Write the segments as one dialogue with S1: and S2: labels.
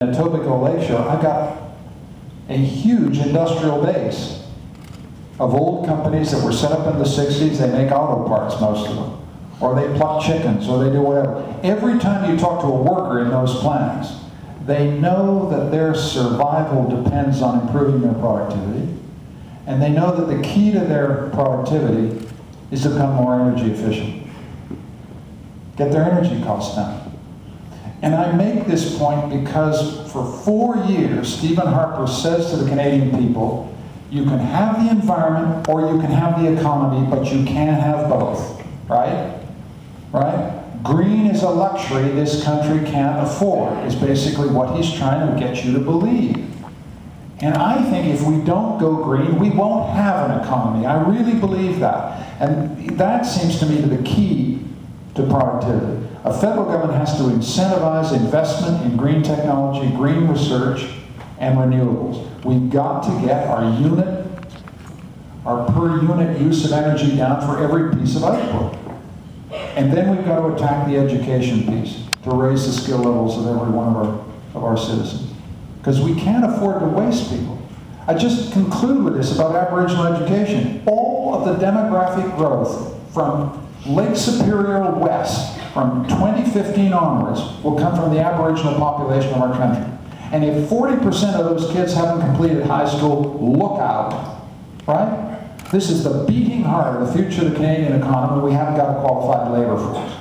S1: Etobicoke Lakeshore, I've got a huge industrial base of old companies that were set up in the 60s. They make auto parts, most of them. Or they pluck chickens, or they do whatever. Every time you talk to a worker in those plants, they know that their survival depends on improving their productivity. And they know that the key to their productivity is to become more energy efficient. Get their energy costs down. And I make this point because for 4 years, Stephen Harper says to the Canadian people, you can have the environment or you can have the economy, but you can't have both, right? Right? Green is a luxury this country can't afford, is basically what he's trying to get you to believe. And I think if we don't go green, we won't have an economy. I really believe that. And that seems to me to be the key to productivity. A federal government has to incentivize investment in green technology, green research, and renewables. We've got to get our per unit use of energy down for every piece of output. And then we've got to attack the education piece to raise the skill levels of every one of our citizens. Because we can't afford to waste people. I just conclude with this about Aboriginal education. All of the demographic growth from Lake Superior West, from 2015 onwards, will come from the Aboriginal population of our country. And if 40% of those kids haven't completed high school, look out, right? This is the beating heart of the future of the Canadian economy. We haven't got a qualified labor force.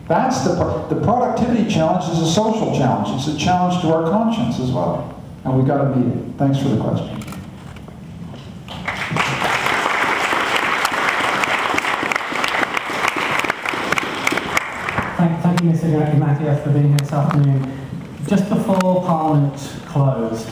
S1: That's the productivity challenge is a social challenge. It's a challenge to our conscience as well. And we've got to meet it. Thanks for the question.
S2: Thank you, Mr. Ignatieff, for being here this afternoon. Just before Parliament closed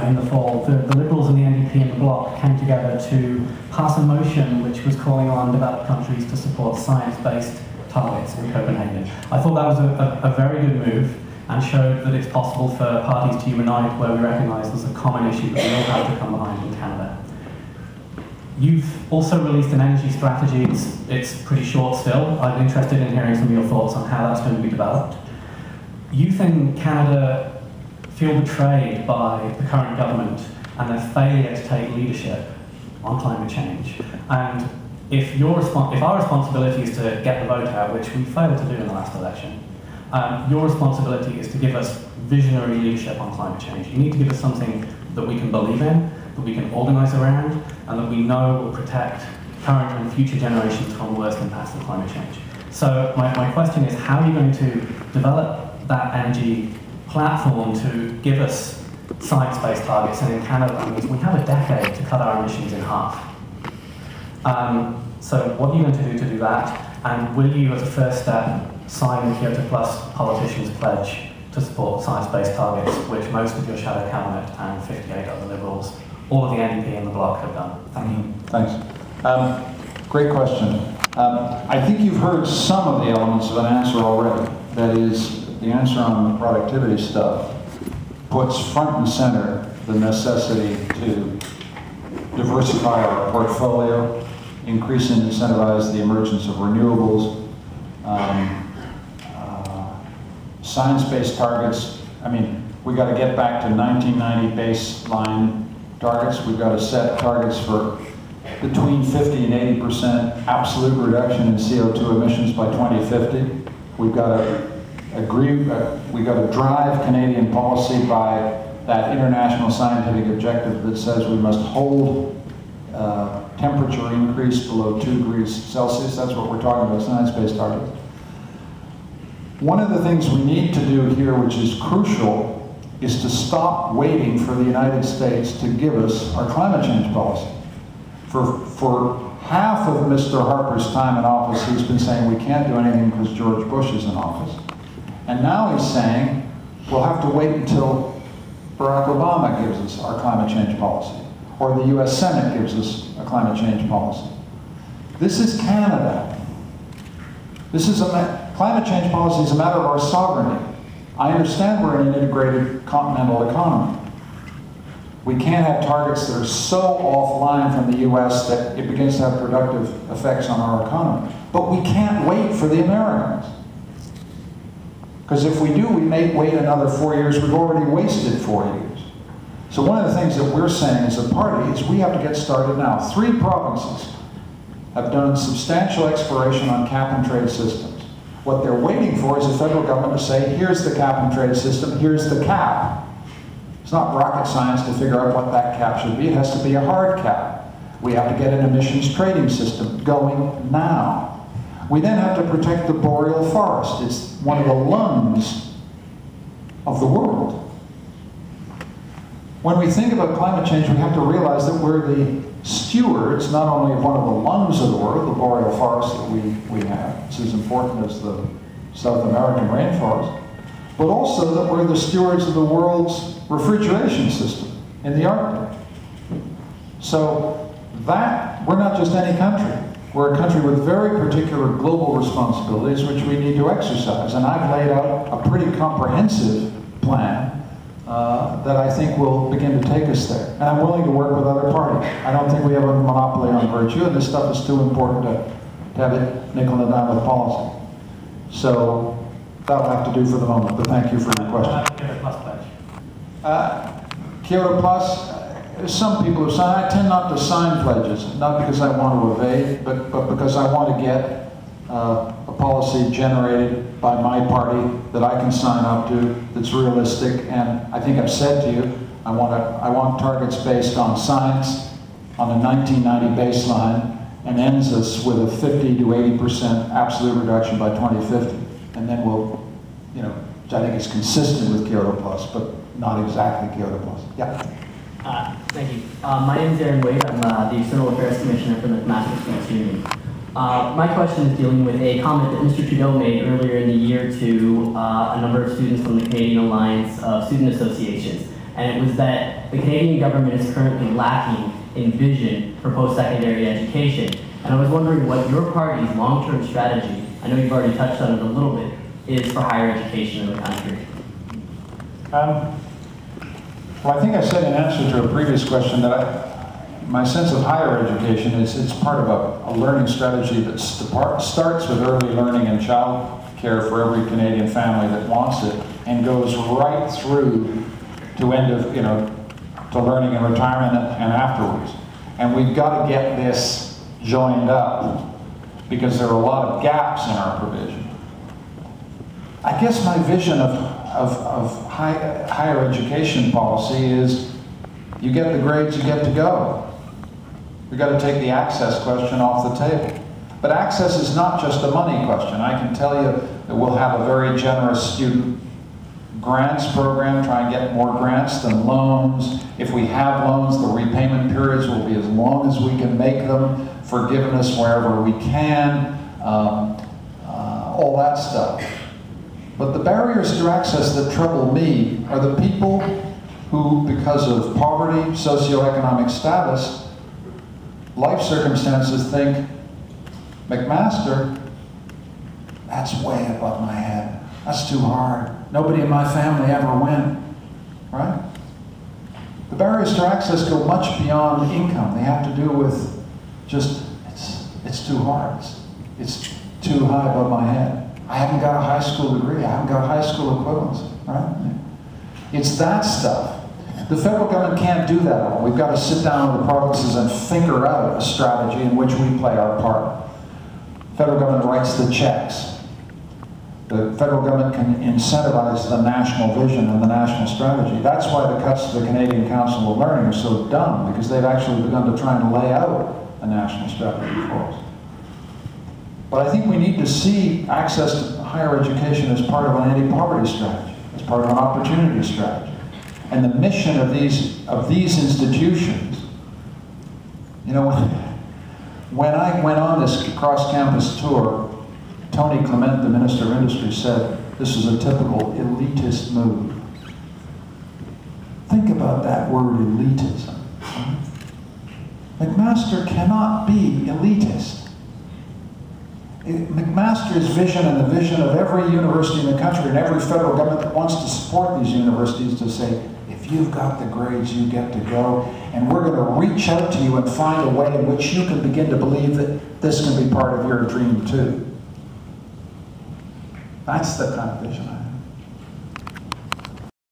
S2: in the fall, the Liberals and the NDP and the Bloc came together to pass a motion which was calling on developed countries to support science-based targets in Copenhagen. I thought that was a very good move and showed that it's possible for parties to unite where we recognise there's a common issue that we all have to come behind in Canada. You've also released an energy strategy. It's pretty short still. I'm interested in hearing some of your thoughts on how that's going to be developed. Youth in Canada feel betrayed by the current government and their failure to take leadership on climate change. And if our responsibility is to get the vote out, which we failed to do in the last election, your responsibility is to give us visionary leadership on climate change. You need to give us something that we can believe in, that we can organise around, and that we know will protect current and future generations from the worst impacts of climate change. So my question is, how are you going to develop that energy platform to give us science-based targets? And in Canada, we have a decade to cut our emissions in half. So what are you going to do that? And will you, as a first step, sign the Kyoto Plus politicians' pledge to support science-based targets, which most of your shadow cabinet and 58 other Liberals, all of the NDP and the Bloc have done? Thank you.
S1: Thanks. Great question. I think you've heard some of the elements of an answer already. That is, the answer on the productivity stuff puts front and center the necessity to diversify our portfolio, increase and incentivize the emergence of renewables, science-based targets. I mean, we got to get back to 1990 baseline targets. We've got to set targets for between 50 and 80% absolute reduction in CO2 emissions by 2050. We've got to we've got to drive Canadian policy by that international scientific objective that says we must hold temperature increase below 2 degrees Celsius. That's what we're talking about, science-based targets. One of the things we need to do here, which is crucial, is to stop waiting for the United States to give us our climate change policy. For half of Mr. Harper's time in office, he's been saying we can't do anything because George Bush is in office. And now he's saying we'll have to wait until Barack Obama gives us our climate change policy, or the US Senate gives us a climate change policy. This is Canada. Climate change policy is a matter of our sovereignty. I understand we're in an integrated continental economy. We can't have targets that are so offline from the US that it begins to have productive effects on our economy. But we can't wait for the Americans. Because if we do, we may wait another 4 years. We've already wasted 4 years. So one of the things that we're saying as a party is we have to get started now. 3 provinces have done substantial exploration on cap-and-trade systems. What they're waiting for is the federal government to say, here's the cap-and-trade system, here's the cap. It's not rocket science to figure out what that cap should be. It has to be a hard cap. We have to get an emissions trading system going now. We then have to protect the boreal forest. It's one of the lungs of the world. When we think about climate change, we have to realize that we're the stewards, not only of one of the lungs of the world, the boreal forest that we have. It's as important as the South American rainforest. But also that we're the stewards of the world's refrigeration system in the Arctic. So that, we're not just any country. We're a country with very particular global responsibilities which we need to exercise. And I've laid out a pretty comprehensive plan that I think will begin to take us there. And I'm willing to work with other parties. I don't think we have a monopoly on virtue, and this stuff is too important to have it nickel and dime with policy. So that'll have to do for the moment, but thank you for your question.
S2: Kyoto Plus pledge.
S1: Kyoto Plus, some people have signed. I tend not to sign pledges, not because I want to evade, but because I want to get a policy generated by my party that I can sign up to, that's realistic. And I think I've said to you, I want targets based on science, on a 1990 baseline, and ends us with a 50 to 80% absolute reduction by 2050. And then we'll, you know, which I think is consistent with Kyoto Plus, but not exactly Kyoto Plus. Yeah.
S3: Thank you. My name is Aaron Wade. I'm the External Affairs Commissioner for the McMaster Students Union. My question is dealing with a comment that Mr. Trudeau made earlier in the year to a number of students from the Canadian Alliance of Student Associations. And it was that the Canadian government is currently lacking in vision for post-secondary education. And I was wondering what your party's long-term strategy, I know you've already touched on it a little bit, is for higher education in the country.
S1: Well, I think I said in answer to a previous question that my sense of higher education is it's part of a learning strategy that starts with early learning and child care for every Canadian family that wants it, and goes right through to end of, you know, to learning in retirement and afterwards. And we've got to get this joined up because there are a lot of gaps in our provision. I guess my vision of higher education policy is you get the grades, you get to go. We've got to take the access question off the table. But access is not just a money question. I can tell you that we'll have a very generous student grants program, try and get more grants than loans. If we have loans, the repayment periods will be as long as we can make them, forgiveness wherever we can, all that stuff. But the barriers to access that trouble me are the people who, because of poverty, socioeconomic status, life circumstances, think, McMaster, that's way above my head. That's too hard. Nobody in my family ever went, right? The barriers to access go much beyond income. They have to do with just, it's too hard. It's too high above my head. I haven't got a high school degree. I haven't got a high school equivalency, right? It's that stuff. The federal government can't do that alone. We've got to sit down with the provinces and figure out a strategy in which we play our part. The federal government writes the checks. The federal government can incentivize the national vision and the national strategy. That's why the cuts to the Canadian Council of Learning are so dumb, because they've actually begun to try and lay out a national strategy for us. But I think we need to see access to higher education as part of an anti-poverty strategy, as part of an opportunity strategy. And the mission of these institutions, you know, when I went on this cross-campus tour, Tony Clement, the Minister of Industry, said this was a typical elitist move. Think about that word, elitism. McMaster cannot be elitist. McMaster's vision and the vision of every university in the country and every federal government that wants to support these universities to say, if you've got the grades, you get to go, and we're going to reach out to you and find a way in which you can begin to believe that this can be part of your dream too. That's the kind of vision I have.